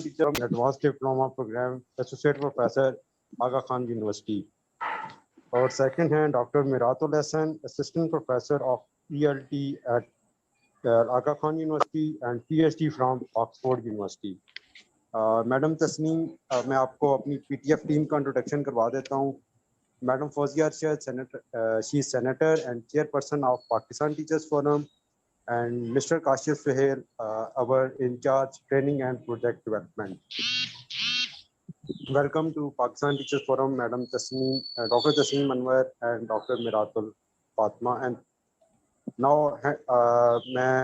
teacher of Advanced Diploma Program, Associate Professor, Aga Khan University. Our second hand, Dr. Miratul Hassan, Assistant Professor of ELT at Aga Khan University and PhD from Oxford University. Madam Tasneem, मैं आपको अपनी PTF team का introduction करवा देता हूँ. Madam Fauzia Arshad, senator, she is senator and chairperson of Pakistan Teachers Forum, and Mr. Kashif Suhail, our in charge training and project development. Welcome to Pakistan Teachers Forum, Madam Tasneem, Dr. Tasneem Anwar and Dr. Miratul Fatma. And now मैं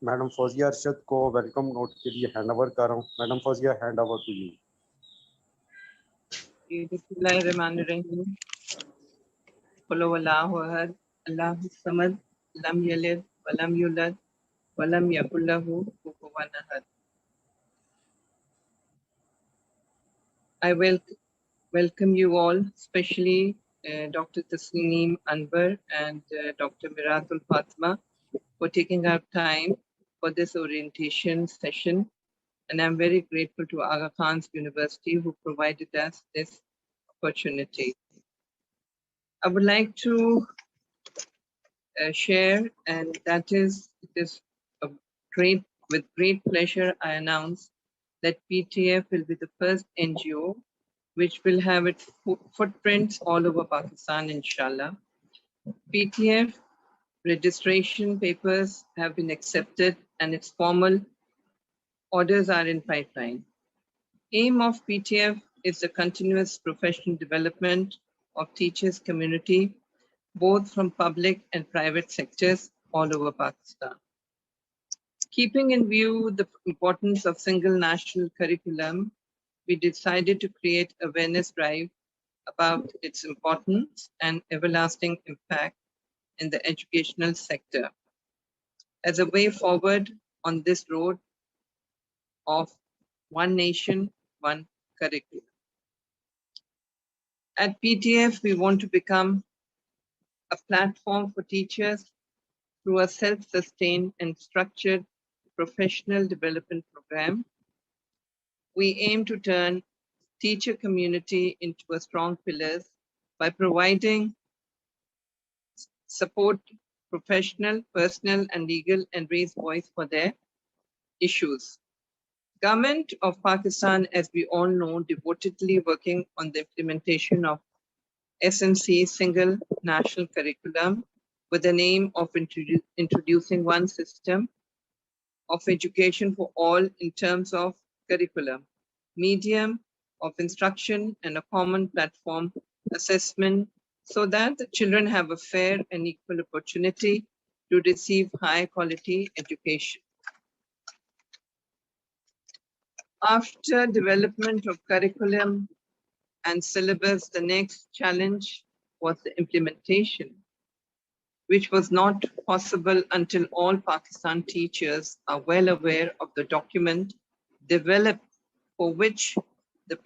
madam Fauzia Arshad को welcome note के लिए hand over कर रहा हूँ. Madam Fauzia, hand over to you. बिस्मिल्लाहिर्रहमानिर्रहीम. कुल हुवल्लाहु अहद, अल्लाहु समद, लम यलिद वलम यूलद वलम यकुल लहू कुफुवन अहद. I will welcome you all, especially Dr. Tasneem Anwar and Dr. Miratul Fatma, for taking our time for this orientation session. And I'm very grateful to Aga Khan's University who provided us this opportunity. I would like to share, and that is, it is with great pleasure I announce that PTF will be the first NGO which will have its footprints all over Pakistan, inshallah. PTF registration papers have been accepted and its formal orders are in pipeline. Aim of PTF is the continuous professional development of teachers community, both from public and private sectors all over Pakistan. Keeping in view the importance of single national curriculum, we decided to create awareness drive about its importance and everlasting impact in the educational sector as a way forward on this road of one nation, one curriculum. At PTF, we want to become a platform for teachers through a self-sustained and structured professional development program. We aim to turn teacher community into a strong pillars by providing support, professional, personal, and legal, and raise voice for their issues. Government of Pakistan, as we all know, devotedly working on the implementation of SNC single national curriculum with the aim of introducing one system of education for all in terms of curriculum, medium of instruction, and a common platform assessment so that the children have a fair and equal opportunity to receive high quality education. After development of curriculum and syllabus, the next challenge was the implementation, which was not possible until all Pakistan teachers are well aware of the document developed, for which the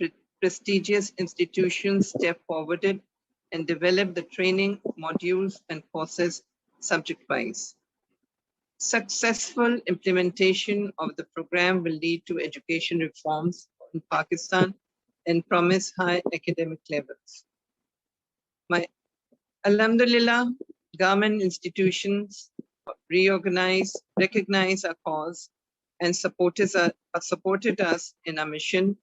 prestigious institutions step forwarded and developed the training modules and courses subject-wise. Successful implementation of the program will lead to education reforms in Pakistan and promise high academic levels. Alhamdulillah, government institutions recognize our cause and supported us in our mission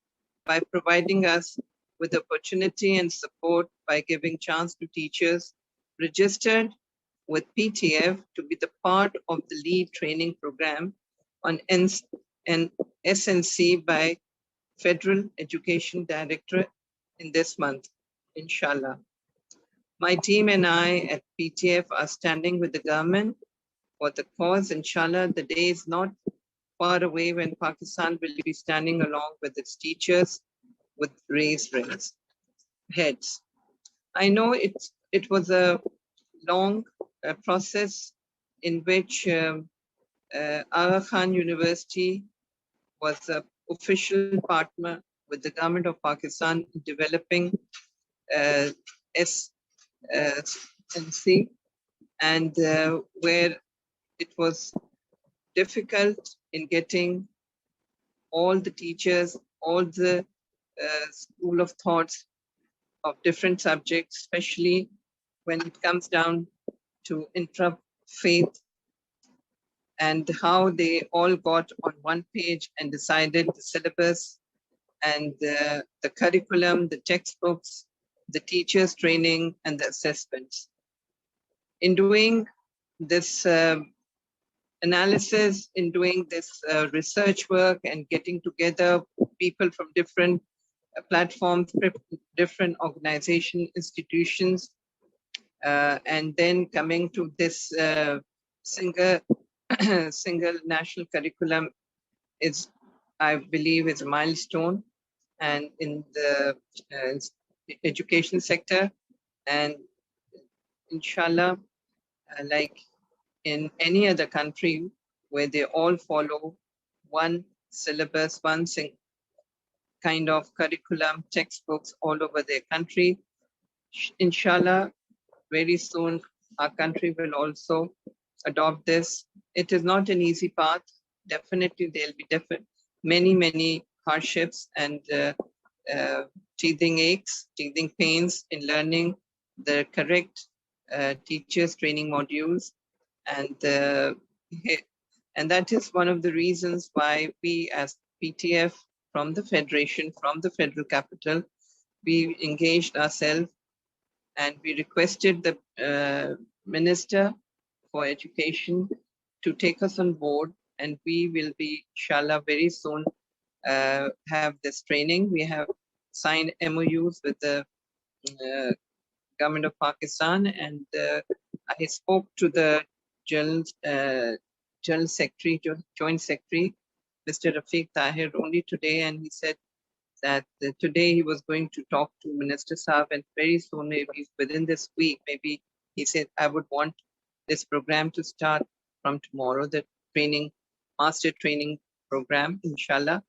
by providing us with opportunity and support by giving chance to teachers registered with PTF to be the part of the lead training program on SNC by Federal Education Directorate in this month, inshallah. My team and I at PTF are standing with the government for the cause. Inshallah, the day is not far away when Pakistan will be standing along with its teachers with raised heads. I know it was a long process in which Aga Khan University was an official partner with the government of Pakistan in developing SNC, and where it was difficult in getting all the teachers, all the school of thoughts of different subjects, especially when it comes down to intra-faith, and how they all got on one page and decided the syllabus and the curriculum, the textbooks, the teachers' training, and the assessments. In doing this analysis, in doing this research work and getting together people from different platforms, different organization, institutions, and then coming to this single national curriculum is, I believe, is a milestone, and in the education sector, and inshallah, like in any other country where they all follow one syllabus, one kind of curriculum, textbooks all over their country, inshallah, very soon our country will also adopt this. It is not an easy path. Definitely there'll be many hardships and teething aches, teething pains in learning the correct teachers training modules, and that is one of the reasons why we as PTF from the Federation, from the Federal Capital, we engaged ourselves and we requested the Minister for Education to take us on board, and we will be, inshallah, very soon have this training. We have signed MOUs with the government of Pakistan, and I spoke to the General Secretary, Joint Secretary, Mr. Rafiq Tahir, only today, and he said that today he was going to talk to Minister Saab, and very soon, maybe within this week, maybe he said, I would want this program to start from tomorrow, the training, master training program, inshallah.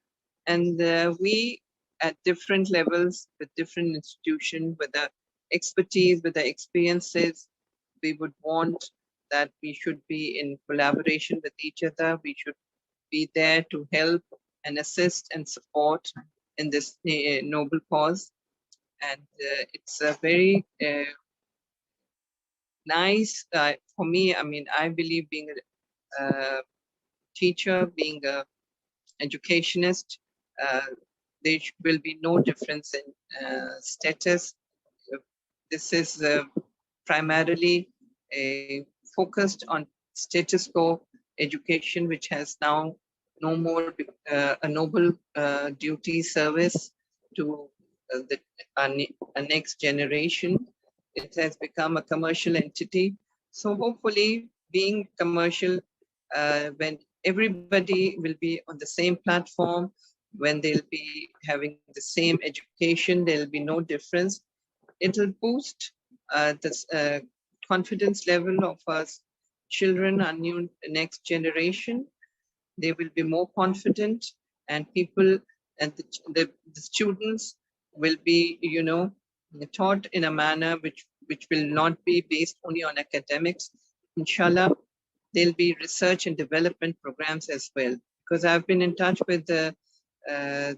And we at different levels, with different institutions, with the expertise, with the experiences, we would want that we should be in collaboration with each other. We should be there to help and assist and support in this noble cause. And it's a very nice, for me, I mean, I believe being a teacher, being a educationist, there will be no difference in status. This is primarily focused on status quo education, which has now no more a noble duty service to our next generation. It has become a commercial entity. So hopefully, being commercial, when everybody will be on the same platform, when they'll be having the same education, there'll be no difference. It'll boost the confidence level of our children, our new next generation. They will be more confident, and people and the students will be, you know, taught in a manner which will not be based only on academics. Inshallah, there'll be research and development programs as well. Because I've been in touch with the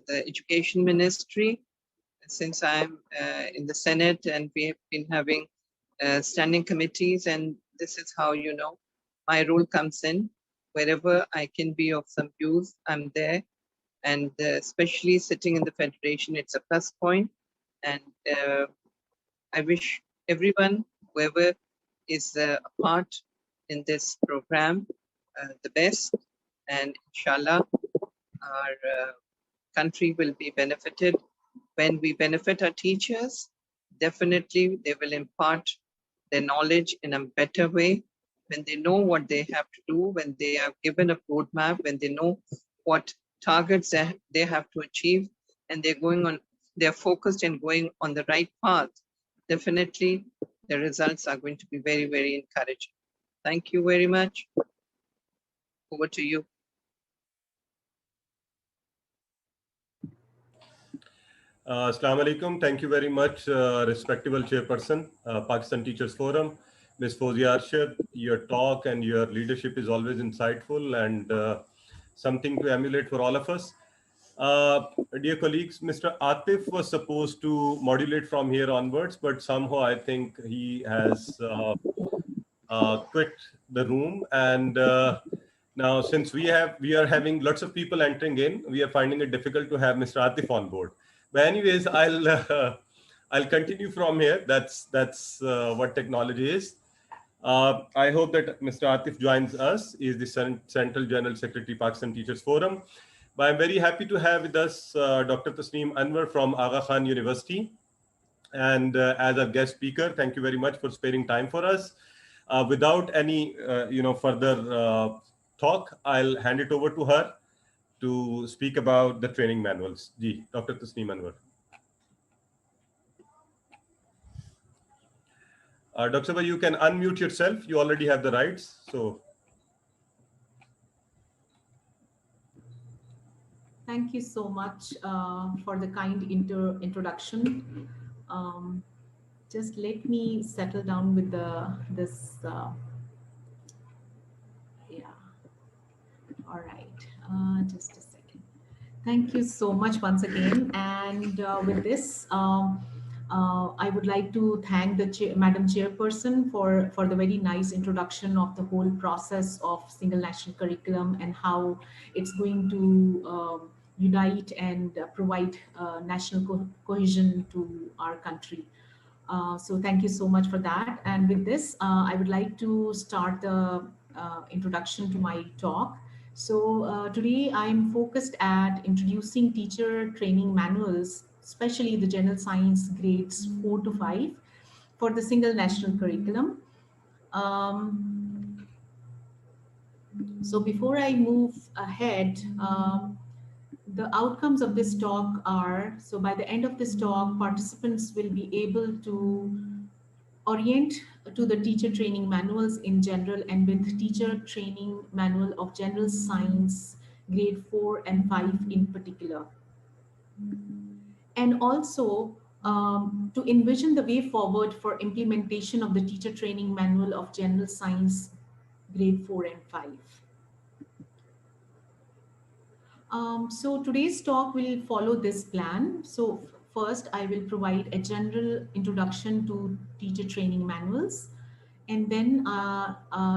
Education Ministry since I'm in the Senate, and we have been having standing committees, and this is how, you know, my role comes in. Wherever I can be of some use, I'm there. And especially sitting in the Federation, it's a plus point. And I wish everyone, whoever is a part in this program, the best. And inshallah, our country will be benefited. When we benefit our teachers, definitely they will impart their knowledge in a better way. When they know what they have to do, when they are given a roadmap, when they know what targets they have to achieve, and they're focused and going on the right path, definitely the results are going to be very, very encouraging. Thank you very much. Over to you. Assalamu alaikum. Thank you very much, respectable chairperson, Pakistan Teachers Forum, Ms. Fozia Arshad. Your talk and your leadership is always insightful and something to emulate for all of us. Dear colleagues, Mr. Atif was supposed to modulate from here onwards, but somehow I think he has quit the room. And now, since we are having lots of people entering in, we are finding it difficult to have Mr. Atif on board. But anyways, I'll continue from here. That's what technology is. I hope that Mr. Atif joins us. He is the Central General Secretary, Pakistan Teachers Forum. But I'm very happy to have with us Dr. Tasneem Anwar from Aga Khan University. And as a guest speaker, thank you very much for sparing time for us. Without any, further talk, I'll hand it over to her to speak about the training manuals. Ji, Dr. Tasneem Anwar. Dr. Sabha, you can unmute yourself. You already have the rights. So. Thank you so much for the kind introduction. Just let me settle down with this. Yeah. All right. Just a second. Thank you so much once again. And with this, I would like to thank the Madam Chairperson for the very nice introduction of the whole process of single national curriculum and how it's going to unite and provide national cohesion to our country. So thank you so much for that. And with this, I would like to start the introduction to my talk. So today I'm focused at introducing teacher training manuals, especially the general science grades 4 to 5 for the single national curriculum. So before I move ahead, the outcomes of this talk are, so by the end of this talk, participants will be able to orient to the teacher training manuals in general and with teacher training manual of general science grade 4 and 5 in particular. And also to envision the way forward for implementation of the teacher training manual of general science grade 4 and 5. So today's talk will follow this plan. So first, I will provide a general introduction to teacher training manuals, and then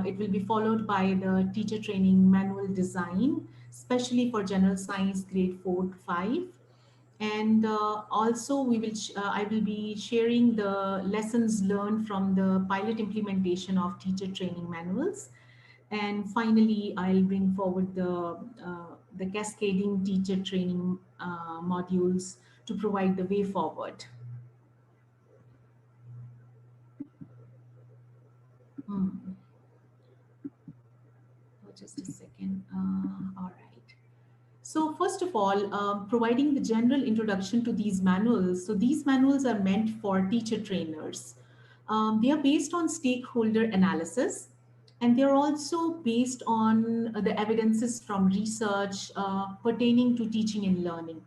it will be followed by the teacher training manual design, especially for general science grade 4 to 5. And also I will be sharing the lessons learned from the pilot implementation of teacher training manuals. And finally, I'll bring forward the cascading teacher training modules to provide the way forward. Just a second. All right. So first of all, providing the general introduction to these manuals. So these manuals are meant for teacher trainers. They are based on stakeholder analysis, and they're also based on the evidences from research pertaining to teaching and learning.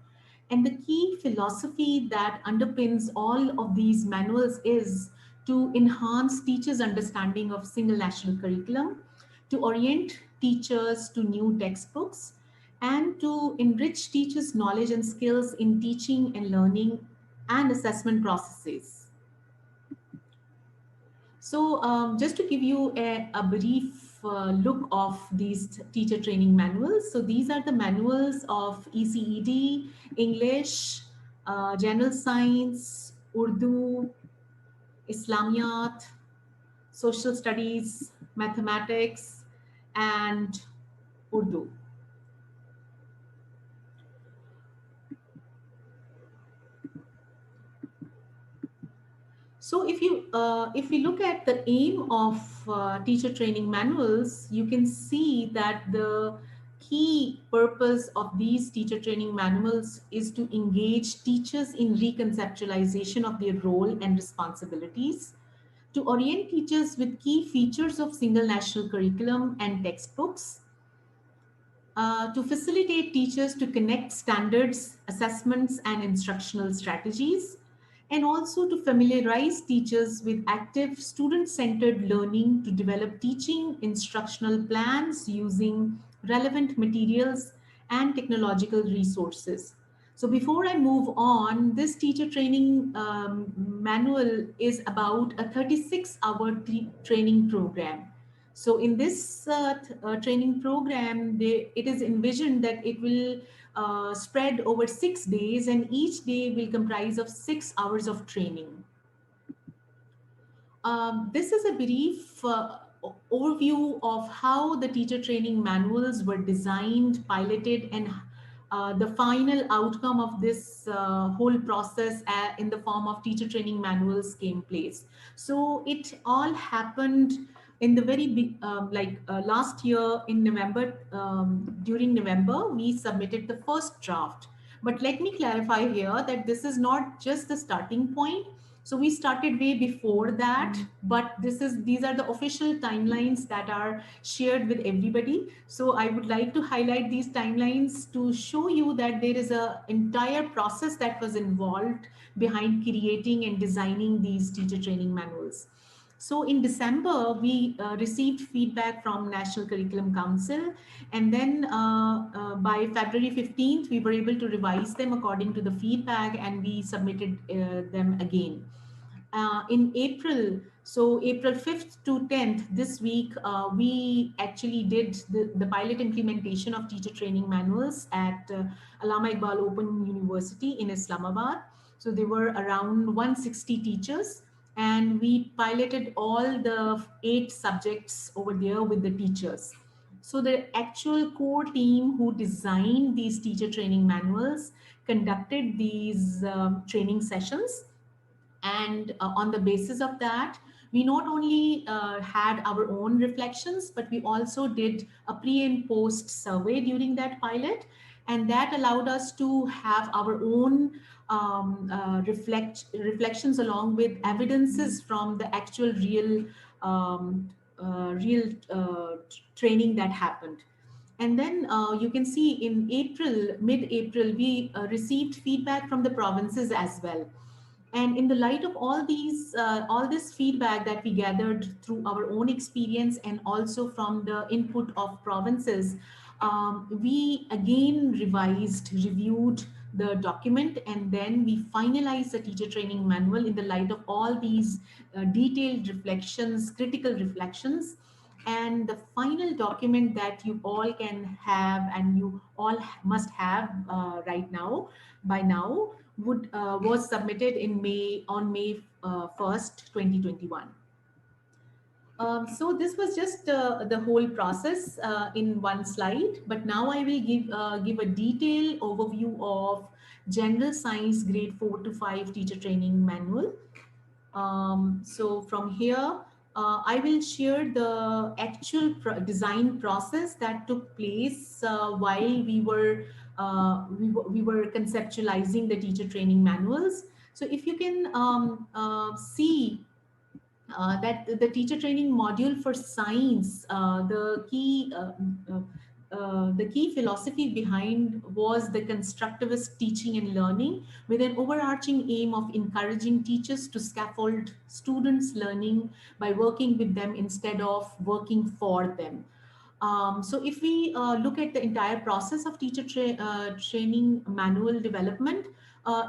And the key philosophy that underpins all of these manuals is to enhance teachers' understanding of single national curriculum, to orient teachers to new textbooks, and to enrich teachers' knowledge and skills in teaching and learning and assessment processes. So just to give you a brief look of these teacher training manuals. So these are the manuals of ECED, English, General Science, Urdu, Islamiyat, Social Studies, Mathematics, and Urdu. So if we look at the aim of teacher training manuals, you can see that the key purpose of these teacher training manuals is to engage teachers in reconceptualization of their role and responsibilities, to orient teachers with key features of single national curriculum and textbooks, to facilitate teachers to connect standards, assessments, and instructional strategies, and also to familiarize teachers with active student-centered learning to develop teaching instructional plans using relevant materials and technological resources. So before I move on, this teacher training manual is about a 36-hour training program. So in this training program, it is envisioned that it will spread over 6 days, and each day will comprise of 6 hours of training. This is a brief overview of how the teacher training manuals were designed, piloted, and the final outcome of this whole process in the form of teacher training manuals came place. So it all happened in the very big, last year in November. During November, we submitted the first draft. But let me clarify here that this is not just the starting point. So we started way before that, but these are the official timelines that are shared with everybody. So I would like to highlight these timelines to show you that there is a entire process that was involved behind creating and designing these teacher training manuals. So in December, we received feedback from National Curriculum Council, and then by February 15th, we were able to revise them according to the feedback, and we submitted them again. In April, so April 5th to 10th, this week, we actually did the pilot implementation of teacher training manuals at Allama Iqbal Open University in Islamabad. So there were around 160 teachers, and we piloted all the 8 subjects over there with the teachers. So the actual core team who designed these teacher training manuals conducted these training sessions, and on the basis of that, we not only had our own reflections, but we also did a pre and post survey during that pilot, and that allowed us to have our own reflections along with evidences from the actual real training that happened. And then you can see in April, mid-April, we received feedback from the provinces as well. And in the light of all this feedback that we gathered through our own experience and also from the input of provinces, we again reviewed the document, and then we finalized the teacher training manual in the light of all these detailed reflections, critical reflections. And the final document that you all can have and you all must have right now, by now, was submitted in May 1st, 2021. So this was just the whole process in one slide, but now I will give a detailed overview of General Science Grade 4 to 5 Teacher Training Manual. So from here, I will share the actual design process that took place while we were conceptualizing the teacher training manuals. So if you can see that the teacher training module for science, the key philosophy behind was the constructivist teaching and learning, with an overarching aim of encouraging teachers to scaffold students' learning by working with them instead of working for them. So if we look at the entire process of teacher training manual development,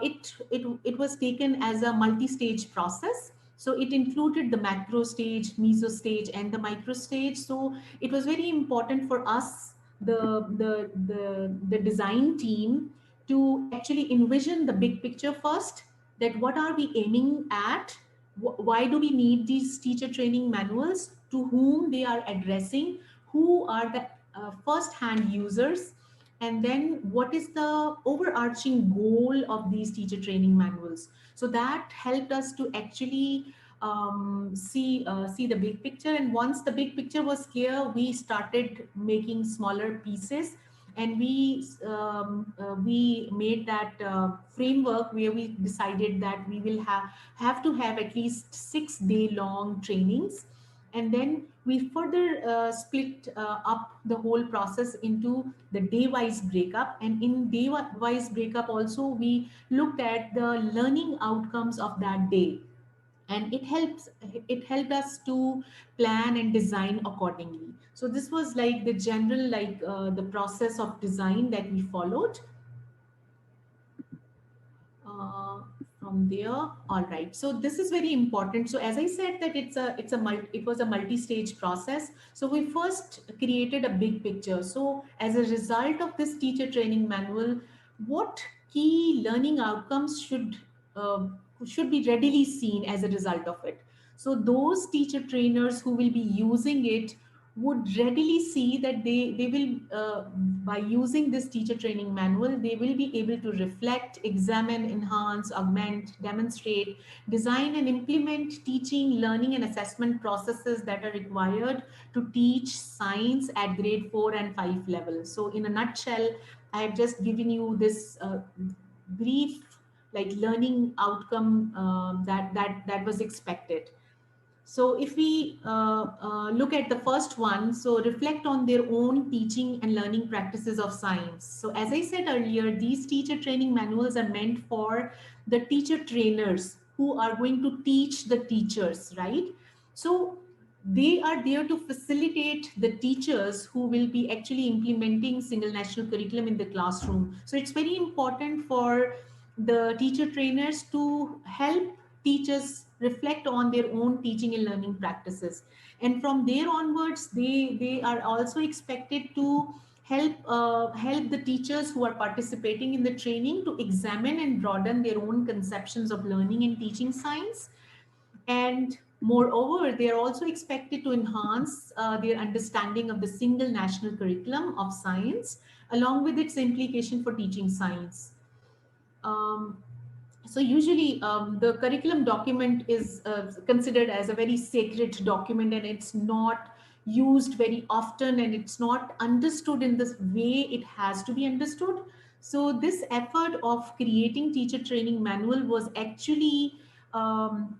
it was taken as a multi-stage process. So it included the macro stage, meso stage, and the micro stage. So it was very important for us, the design team, to actually envision the big picture first, that what are we aiming at, why do we need these teacher training manuals, to whom they are addressing, who are the first-hand users, and then what is the overarching goal of these teacher training manuals. So that helped us to actually see the big picture. And once the big picture was clear, we started making smaller pieces, and we made that framework where we decided that we will have to have at least 6-day long trainings. And then we further split up the whole process into the day-wise breakup. And in day-wise breakup also, we looked at the learning outcomes of that day. and it helped us to plan and design accordingly. So this was like the general, like the process of design that we followed. uh, from there. All right, so this is very important. So as I said that it was a multi-stage process. So we first created a big picture. So as a result of this teacher training manual, what key learning outcomes uh, should be readily seen as a result of it. So those teacher trainers who will be using it would readily see that they will by using this teacher training manual, they will be able to reflect, examine, enhance, augment, demonstrate, design and implement teaching, learning and assessment processes that are required to teach science at grade 4 and 5 level. So in a nutshell, I have just given you this brief like learning outcome that was expected. So if we look at the first one, so reflect on their own teaching and learning practices of science. So as I said earlier, these teacher training manuals are meant for the teacher trainers who are going to teach the teachers, right? So they are there to facilitate the teachers who will be actually implementing single national curriculum in the classroom. So it's very important for the teacher trainers to help teachers reflect on their own teaching and learning practices, and from there onwards they are also expected to help the teachers who are participating in the training to examine and broaden their own conceptions of learning and teaching science. And moreover, they are also expected to enhance their understanding of the single national curriculum of science along with its implication for teaching science. um, so usually the curriculum document is considered as a very sacred document, and it's not used very often, and it's not understood in this way it has to be understood. So this effort of creating teacher training manual was actually um,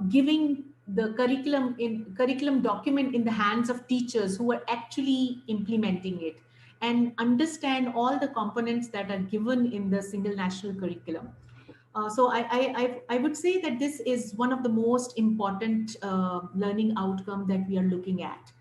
giving the curriculum document in the hands of teachers who are actually implementing it and understand all the components that are given in the single national curriculum. So I would say that this is one of the most important learning outcome that we are looking at.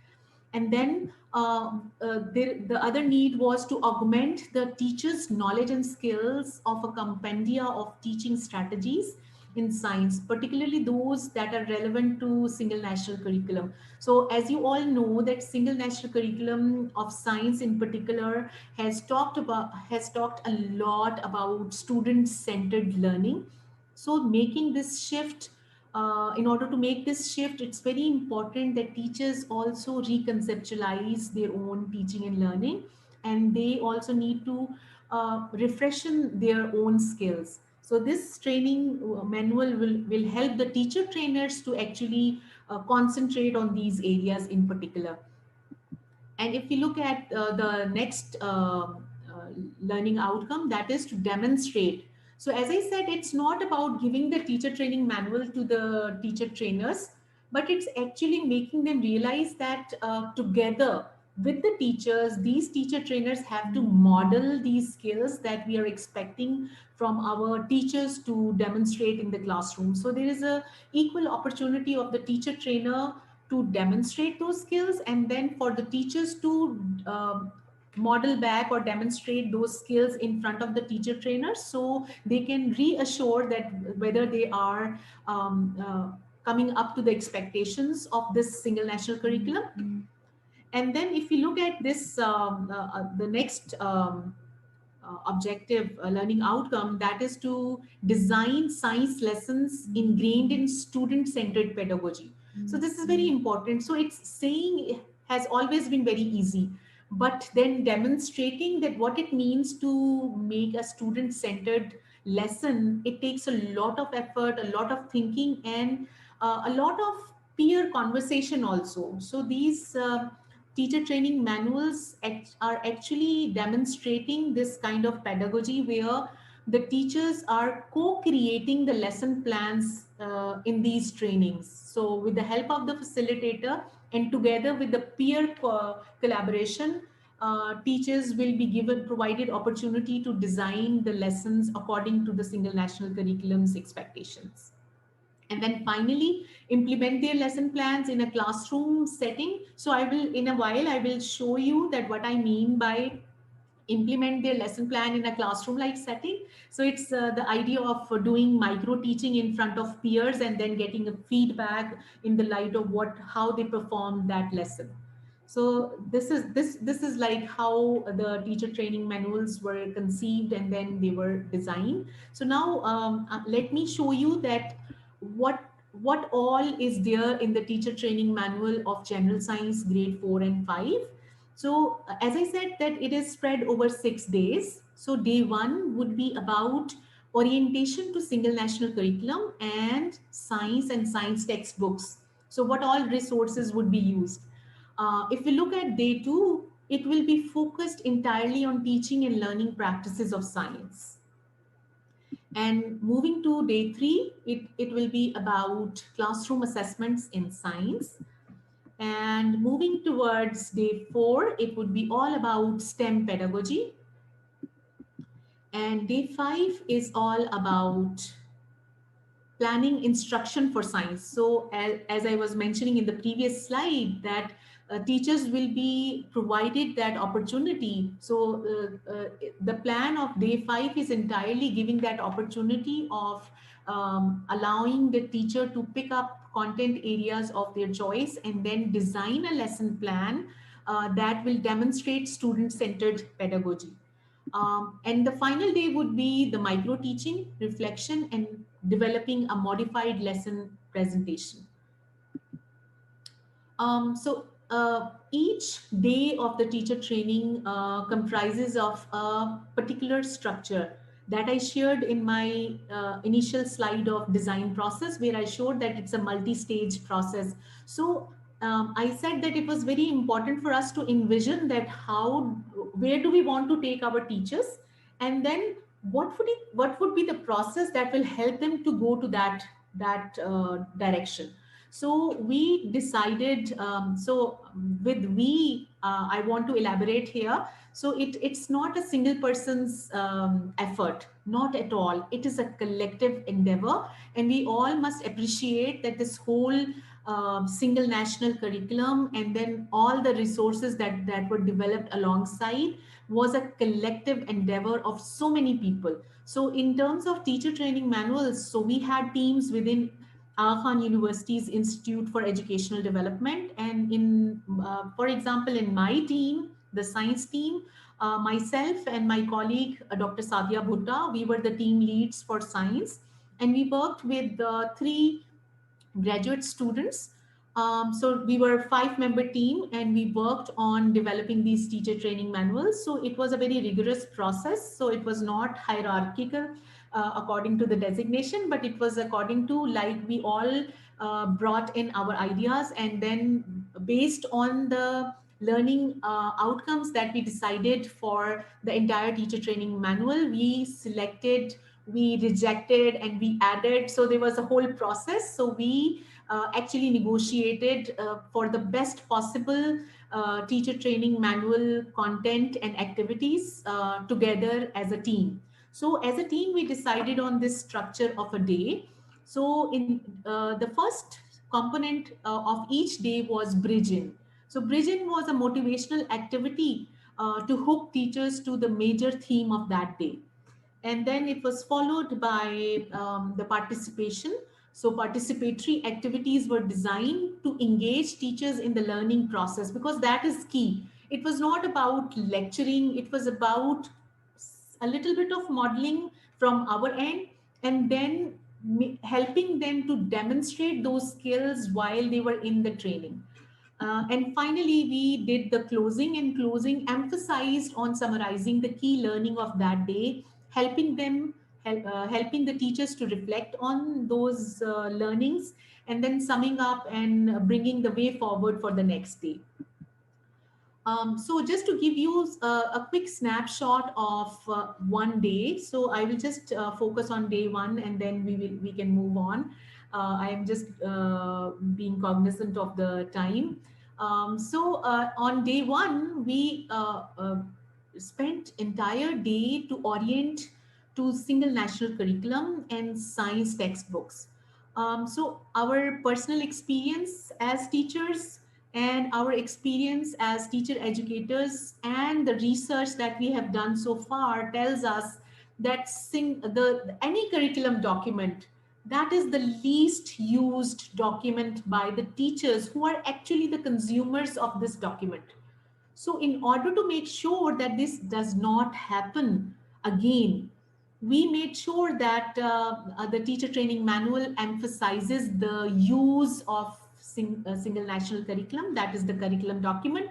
And then the other need was to augment the teacher's knowledge and skills of a compendia of teaching strategies in science, particularly those that are relevant to single national curriculum. So as you all know that single national curriculum of science in particular has talked a lot about student centered learning. So making this shift, in order to make this shift, it's very important that teachers also reconceptualize their own teaching and learning, and they also need to refreshen their own skills. So this training manual will help the teacher trainers to actually concentrate on these areas in particular. And if we look at the next learning outcome, that is to demonstrate. So as I said, it's not about giving the teacher training manual to the teacher trainers, but it's actually making them realize that together with the teachers, these teacher trainers have to model these skills that we are expecting from our teachers to demonstrate in the classroom. So there is a equal opportunity of the teacher trainer to demonstrate those skills, and then for the teachers to model back or demonstrate those skills in front of the teacher trainers, so they can reassure that whether they are coming up to the expectations of this single national curriculum. And then if you look at this the next objective learning outcome, that is to design science lessons ingrained in student centered pedagogy. So this is very important. So it's saying has always been very easy, but then demonstrating that what it means to make a student centered lesson, it takes a lot of effort, a lot of thinking, and a lot of peer conversation also. So these teacher training manuals are actually demonstrating this kind of pedagogy where the teachers are co-creating the lesson plans in these trainings. So with the help of the facilitator and together with the peer collaboration, teachers will be provided opportunity to design the lessons according to the single national curriculum's expectations. And then finally implement their lesson plans in a classroom setting. So I will, in a while, I will show you that what I mean by implement their lesson plan in a classroom like setting. So it's the idea of doing micro teaching in front of peers and then getting a feedback in the light of how they perform that lesson. So this is like how the teacher training manuals were conceived and then they were designed. So now let me show you that what all is there in the teacher training manual of general science grade 4 and 5. So as I said that it is spread over 6 days. So day 1 would be about orientation to single national curriculum and science textbooks. So what all resources would be used? If we look at day 2, it will be focused entirely on teaching and learning practices of science. And moving to day 3, it will be about classroom assessments in science. And moving towards day 4, it would be all about STEM pedagogy. And day 5 is all about planning instruction for science. So as I was mentioning in the previous slide, that teachers will be provided that opportunity. So the plan of day 5 is entirely giving that opportunity of allowing the teacher to pick up content areas of their choice and then design a lesson plan that will demonstrate student-centered pedagogy. And the final day would be the micro teaching, reflection, and developing a modified lesson presentation. So each day of the teacher training comprises of a particular structure that I shared in my initial slide of design process, where I showed that it's a multi-stage process. So I said that it was very important for us to envision that where do we want to take our teachers, and then what would be the process that will help them to go to that direction. So we decided, I want to elaborate here. So it's not a single person's effort, not at all. It is a collective endeavor, and we all must appreciate that this whole single national curriculum and then all the resources that were developed alongside was a collective endeavor of so many people. So in terms of teacher training manuals, so we had teams within Aga Khan University's Institute for Educational Development. And for example, in my team, the science team, myself and my colleague, Dr. Sadia Bhutta, we were the team leads for science. And we worked with 3 graduate students. So we were a 5-member team and we worked on developing these teacher training manuals. So it was a very rigorous process. So it was not hierarchical according to the designation, but it was according to, like, we all brought in our ideas, and then based on the learning outcomes that we decided for the entire teacher training manual, we selected, we rejected, and we added. So there was a whole process. So we actually negotiated for the best possible teacher training manual content and activities together as a team. So as a team, we decided on this structure of a day. So in the first component of each day was bridging. So bridging was a motivational activity to hook teachers to the major theme of that day. And then it was followed by the participation. So participatory activities were designed to engage teachers in the learning process, because that is key. It was not about lecturing, it was about a little bit of modeling from our end, and then helping them to demonstrate those skills while they were in the training. And finally, we did the closing, and closing emphasized on summarizing the key learning of that day, helping the teachers to reflect on those learnings, and then summing up and bringing the way forward for the next day. So just to give you a quick snapshot of one day, so I will just focus on day 1, and then we can move on. I am just being cognizant of the time. On day 1, we spent entire day to orient to single national curriculum and science textbooks. So our personal experience as teachers and our experience as teacher educators and the research that we have done so far tells us that any curriculum document, that is the least used document by the teachers who are actually the consumers of this document. So, in order to make sure that this does not happen again, we made sure that the teacher training manual emphasizes the use of single national curriculum, that is the curriculum document,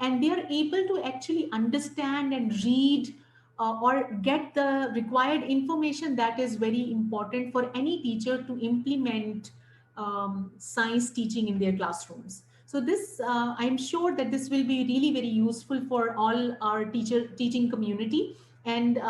and they are able to actually understand and read or get the required information that is very important for any teacher to implement science teaching in their classrooms. So this, I'm sure that this will be really very useful for all our teaching community. And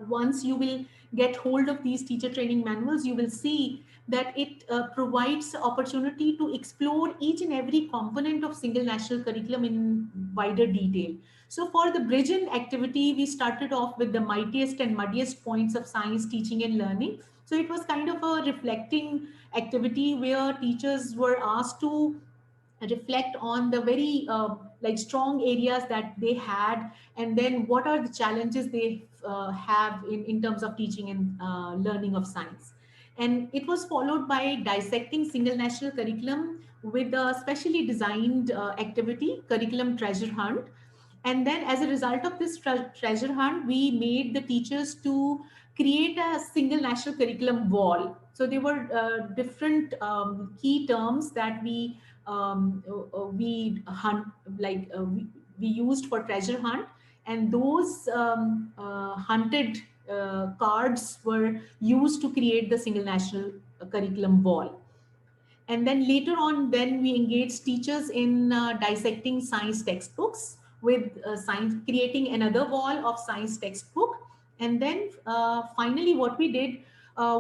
once you will get hold of these teacher training manuals, you will see that it provides opportunity to explore each and every component of single national curriculum in wider detail. So for the bridging activity, we started off with the mightiest and muddiest points of science teaching and learning. So it was kind of a reflecting activity where teachers were asked to reflect on the very like strong areas that they had, and then what are the challenges they have in terms of teaching and learning of science. And it was followed by dissecting single national curriculum with a specially designed activity, curriculum treasure hunt. And then as a result of this treasure hunt, we made the teachers to create a single national curriculum wall. So there were different key terms that we hunt, like we used for treasure hunt, and those hunted cards were used to create the single national curriculum wall. And then later on, when we engaged teachers in dissecting science textbooks with science, creating another wall of science textbook. And then finally, what we did,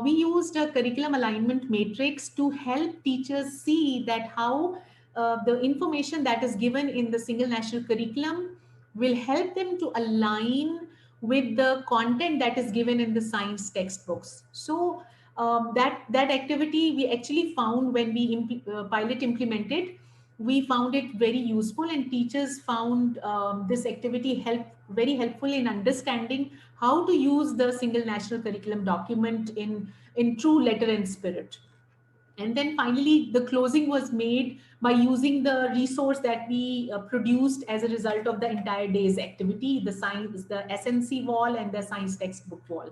we used a curriculum alignment matrix to help teachers see that how the information that is given in the single national curriculum will help them to align with the content that is given in the science textbooks. So that activity we actually found when we pilot implemented, we found it very useful, and teachers found this activity very helpful in understanding how to use the single national curriculum document in true letter and spirit. And then finally, the closing was made by using the resource that we produced as a result of the entire day's activity, the science, the SNC wall and the science textbook wall.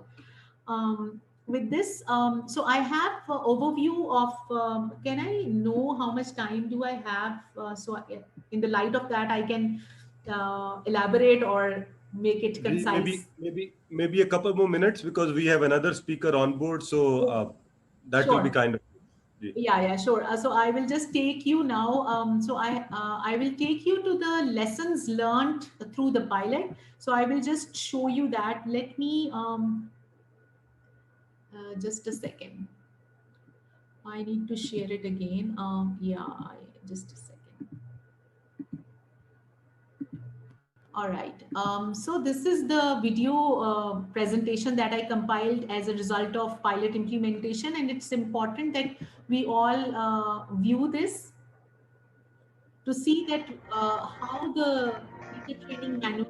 With this, so I have overview of, can I know how much time do I have? In the light of that, I can elaborate or make it concise. Maybe a couple more minutes, because we have another speaker on board. So that will be Sure. kind of. Yeah, sure. So I will just take you now. So I will take you to the lessons learned through the pilot. So I will just show you that. Let me just a second. I need to share it again. Just a second. All right. So this is the video presentation that I compiled as a result of pilot implementation, and it's important that we all view this to see that how the teacher training manual